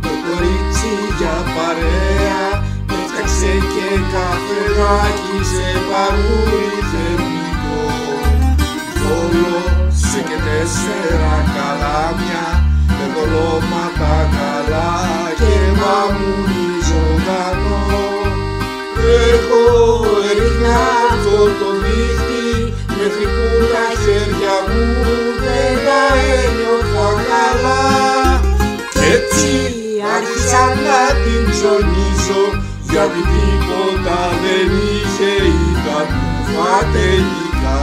το κορίτσι για παρέα, έφτιαξε και καφεδάκι σε παγούρι θερμικό. Δόλωσε και 4 καλάμια με δολώματα καλά και μαμούνι ζωντανό. Εγώ έριχνα αυτό το δίχτυ μέχρι που τα χέρια μου δεν τα ένιωθα καλά. Κι έτσι άρχισα να την ψωνίζω, γιατί τίποτα δεν είχε, ήταν μουφα τελικά.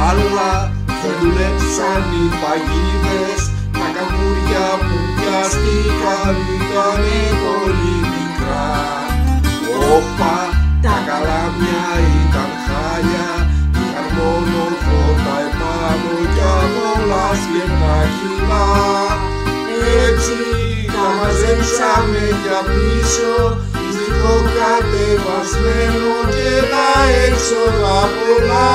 Αλλά δεν δουλέψαν οι παγίδες, τα καγκούρια που πιάστηκαν ήτανε πολύ μικρά. Όπα, τα καλάμια ήταν χάλια, είχαν μόνο φώτα επάνω κι απ' όλα σκεμμά κιλά. Έτσι τα μαζέψαμε για πίσω, ηχτικό κατεβασμένο και τα έξοδα πολλά.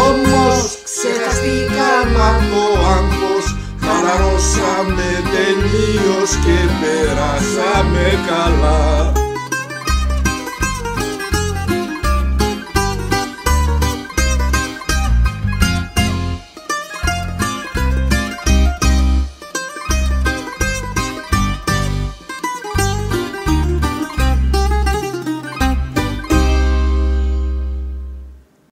Όμως ξεχαστήκαμε από το άγχος, χαλαρώσαμε τελείως και περάσαμε καλά.